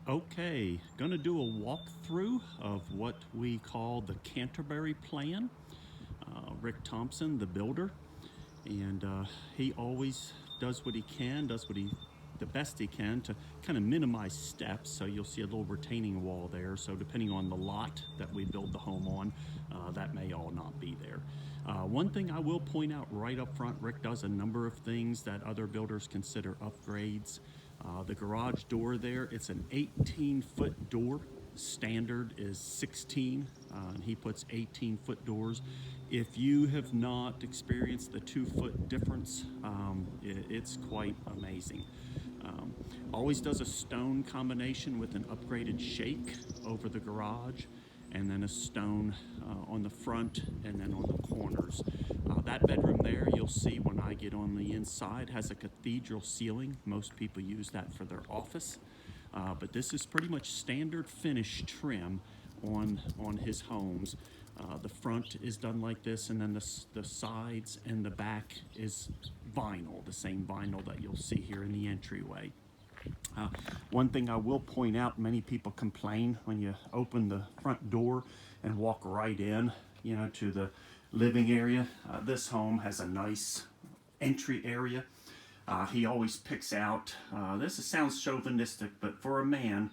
Okay, going to do a walkthrough of what we call the Canterbury Plan. Rick Thompson, the builder, and he always does what he can, the best he can to kind of minimize steps. So you'll see a little retaining wall there. So depending on the lot that we build the home on, that may all not be there. One thing I will point out right up front, Rick does a number of things that other builders consider upgrades. The garage door there, it's an 18-foot door. Standard is 16, and he puts 18-foot doors. If you have not experienced the 2-foot difference, it's quite amazing. Always does a stone combination with an upgraded shake over the garage, and then a stone on the front and then on the corners. That bedroom there, you'll see when I get on the inside, has a cathedral ceiling. Most people use that for their office. But this is pretty much standard finish trim on his homes. The front is done like this, and then the sides and the back is vinyl, the same vinyl that you'll see here in the entryway. One thing I will point out, many people complain when you open the front door and walk right in, to the living area. This home has a nice entry area. He always picks out, this sounds chauvinistic, but for a man,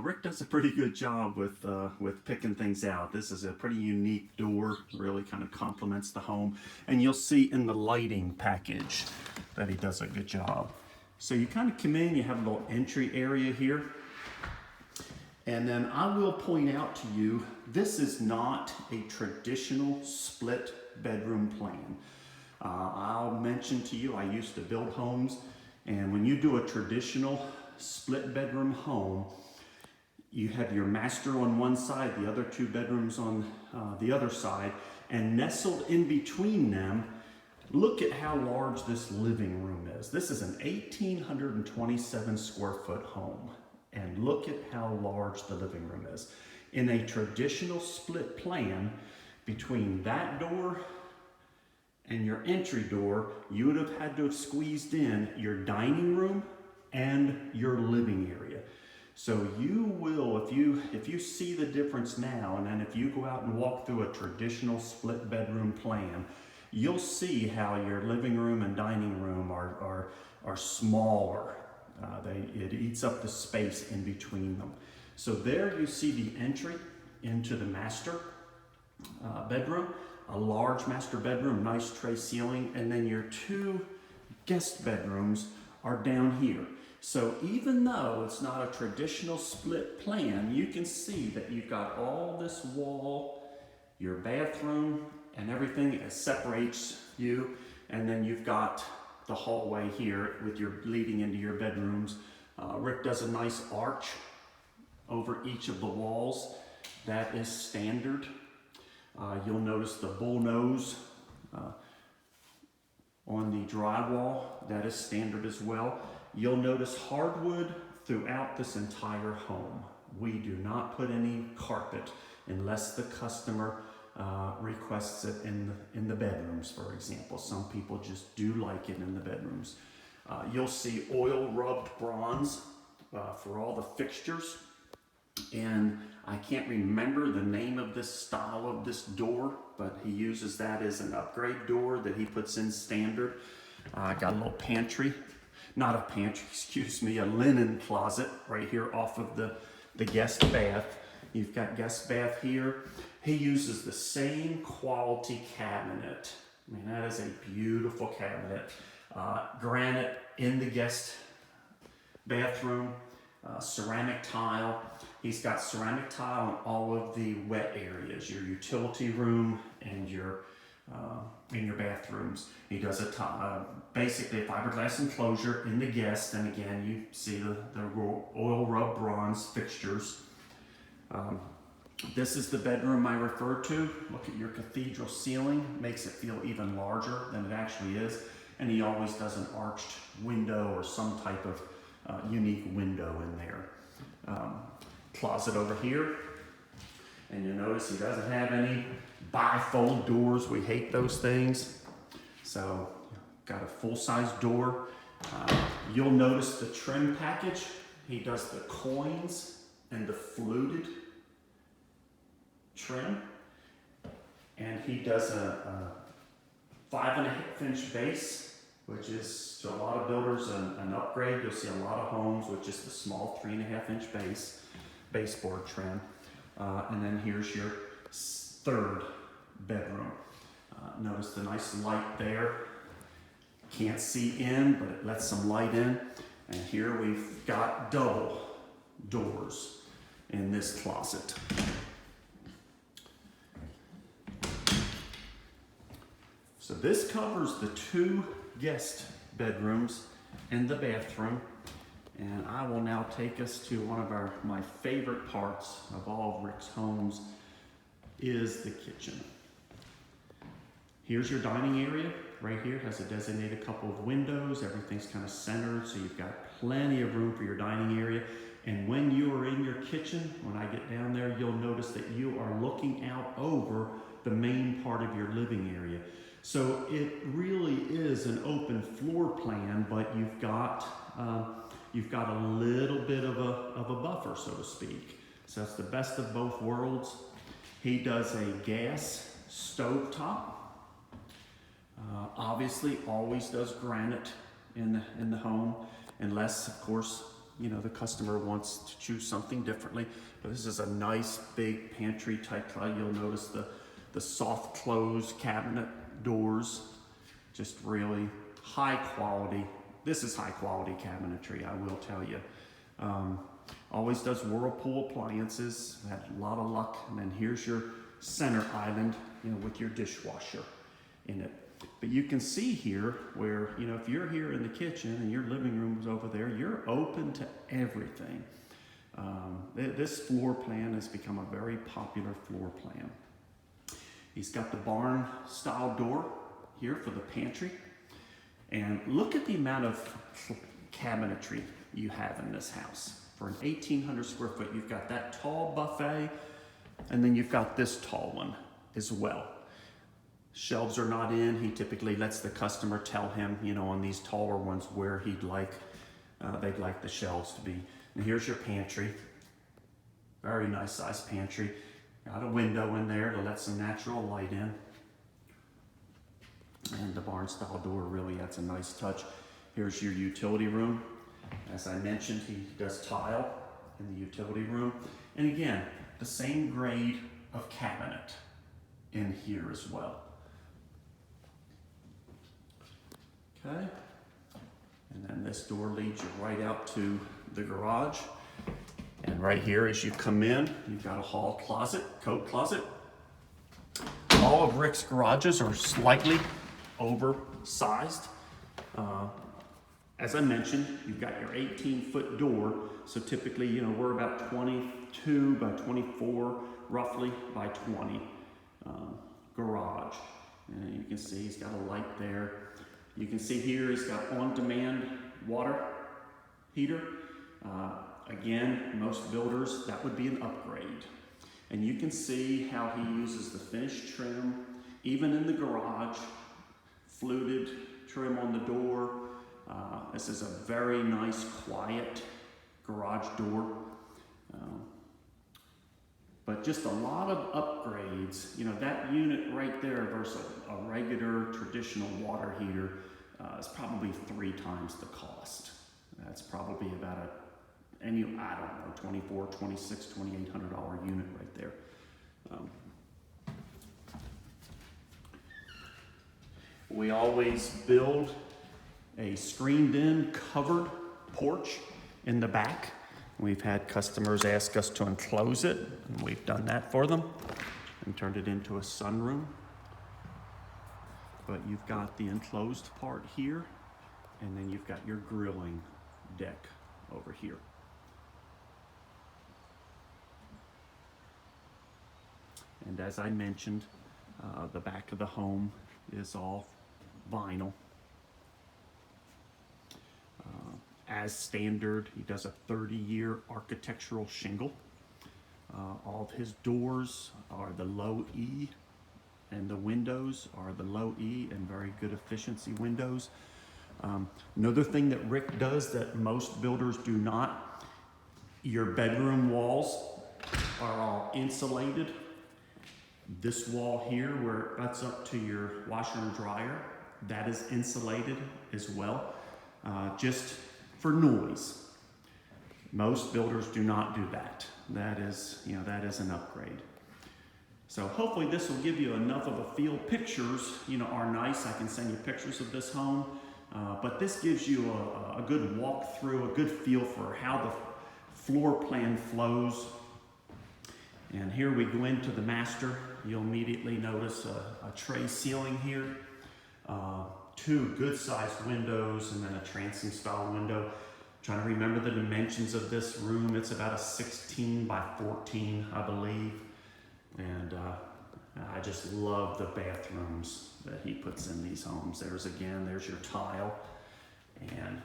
Rick does a pretty good job with picking things out. This is a pretty unique door, really kind of complements the home. And you'll see in the lighting package that he does a good job. So you kind of come in, you have a little entry area here. And then I will point out to you, this is not a traditional split bedroom plan. I'll mention to you, I used to build homes, and when you do a traditional split bedroom home, you have your master on one side, the other two bedrooms on the other side, and nestled in between them, look at how large this living room is. This is an 1,827 square foot home, and look at how large the living room is. In a traditional split plan, between that door and your entry door, you would have had to have squeezed in your dining room and your living area. So you will, if you see the difference now, and then if you go out and walk through a traditional split bedroom plan, you'll see how your living room and dining room are smaller. It eats up the space in between them. So there you see the entry into the master bedroom, a large master bedroom, nice tray ceiling, and then your two guest bedrooms are down here. So even though it's not a traditional split plan, you can see that you've got all this wall, your bathroom, and everything separates you, and then you've got the hallway here with your leading into your bedrooms. Rick does a nice arch over each of the walls. That is standard. You'll notice the bull nose on the drywall. That is standard as well. You'll notice hardwood throughout this entire home. We do not put any carpet unless the customer requests it in the bedrooms, for example. Some people just do like it in the bedrooms. You'll see oil rubbed bronze for all the fixtures. And I can't remember the name of this style of this door, but he uses that as an upgrade door that he puts in standard. Got a little pantry, not a pantry, excuse me, a linen closet right here off of the guest bath. You've got guest bath here. He uses the same quality cabinet. I mean, that is a beautiful cabinet. Granite in the guest bathroom, ceramic tile. He's got ceramic tile in all of the wet areas, your utility room and your bathrooms. He does basically a fiberglass enclosure in the guest, and again, you see the oil rub bronze fixtures. This is the bedroom I referred to. Look at your cathedral ceiling, makes it feel even larger than it actually is. And he always does an arched window or some type of unique window in there. Closet over here. And you'll notice he doesn't have any bifold doors. We hate those things. So, got a full-size door. You'll notice the trim package. He does the coins and the fluted trim. And he does a 5.5-inch base, which is to a lot of builders an upgrade. You'll see a lot of homes with just the small 3.5-inch baseboard trim. And then here's your third bedroom. Notice the nice light there. Can't see in, but it lets some light in. And here we've got double doors in this closet. So this covers the 2 guest bedrooms and the bathroom. And I will now take us to one of my favorite parts of all of Rick's homes is the kitchen. Here's your dining area. Right here has a designated couple of windows. Everything's kind of centered, so you've got plenty of room for your dining area. And when you are in your kitchen, when I get down there, you'll notice that you are looking out over the main part of your living area. So it really is an open floor plan, but you've got a little bit of a buffer, so to speak. So that's the best of both worlds. He does a gas stovetop. Obviously, always does granite in the home, unless, of course, you know, the customer wants to choose something differently. But this is a nice big pantry type tile. You'll notice the soft close cabinet doors, just really high quality. This is high quality cabinetry, I will tell you. Always does Whirlpool appliances. Had a lot of luck. And then here's your center island, you know, with your dishwasher in it. But you can see here where, you know, if you're here in the kitchen and your living room's over there, you're open to everything. This floor plan has become a very popular floor plan. He's got the barn style door here for the pantry. And look at the amount of cabinetry you have in this house. For an 1,800 square foot, you've got that tall buffet, and then you've got this tall one as well. Shelves are not in. He typically lets the customer tell him, you know, on these taller ones where they'd like the shelves to be. And here's your pantry. Very nice sized pantry. Got a window in there to let some natural light in. And the barn style door really adds a nice touch. Here's your utility room. As I mentioned, he does tile in the utility room. And again, the same grade of cabinet in here as well. Okay. And then this door leads you right out to the garage. And right here, as you come in, you've got a hall closet, coat closet. All of Rick's garages are slightly oversized. As I mentioned, you've got your 18-foot door. So typically, you know, we're about 22 by 24, roughly by 20 garage. And you can see he's got a light there. You can see here he's got on-demand water heater. Again, most builders, that would be an upgrade. And you can see how he uses the finished trim, even in the garage, fluted trim on the door. This is a very nice, quiet garage door. But just a lot of upgrades. You know, that unit right there versus a regular traditional water heater is probably 3 times the cost. That's probably about I don't know, $2,400, $2,600, $2,800 unit right there. We always build a screened-in covered porch in the back. We've had customers ask us to enclose it, and we've done that for them and turned it into a sunroom. But you've got the enclosed part here, and then you've got your grilling deck over here. And as I mentioned, the back of the home is all vinyl. As standard, he does a 30-year architectural shingle. All of his doors are the low E, and the windows are the low E and very good efficiency windows. Another thing that Rick does that most builders do not Your bedroom walls are all insulated. This wall here where it butts up to your washer and dryer, that is insulated as well, just for noise. Most builders do not do that. That is an upgrade. So hopefully this will give you enough of a feel. Pictures, are nice. I can send you pictures of this home, but this gives you a good walkthrough, a good feel for how the floor plan flows. And here we go into the master. You'll immediately notice a tray ceiling here, 2 good-sized windows, and then a transom style window. Trying to remember the dimensions of this room. It's about a 16 by 14, I believe. And I just love the bathrooms that he puts in these homes. There's your tile and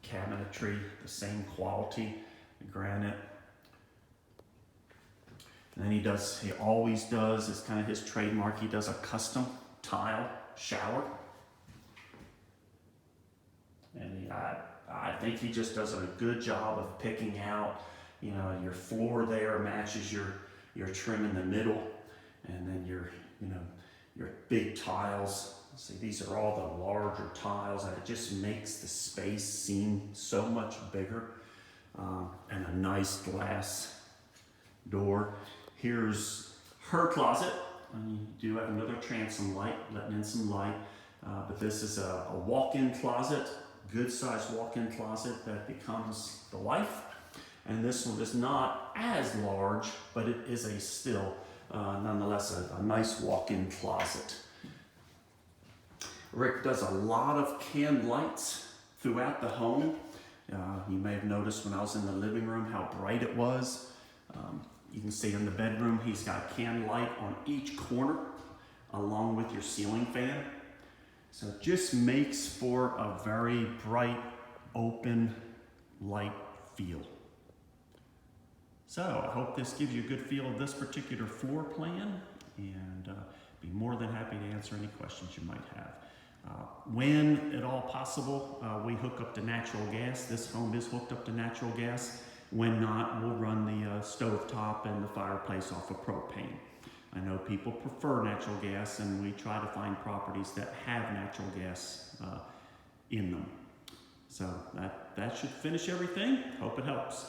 cabinetry, the same quality, granite. And then he always does, it's kind of his trademark, he does a custom tile shower. And I think he just does a good job of picking out, your floor there matches your trim in the middle, and then your big tiles. See, these are all the larger tiles, and it just makes the space seem so much bigger. And a nice glass door. Here's her closet. You do have another transom light, letting in some light, but this is a walk-in closet, good sized walk-in closet that becomes the life. And this one is not as large, but it is nonetheless a nice walk-in closet. Rick does a lot of can lights throughout the home. You may have noticed when I was in the living room how bright it was. You can see in the bedroom, he's got a can light on each corner, along with your ceiling fan. So it just makes for a very bright, open, light feel. So I hope this gives you a good feel of this particular floor plan, and be more than happy to answer any questions you might have. When at all possible, we hook up to natural gas. This home is hooked up to natural gas. When not, we'll run the stovetop and the fireplace off of propane. I know people prefer natural gas, and we try to find properties that have natural gas in them. So that should finish everything. Hope it helps.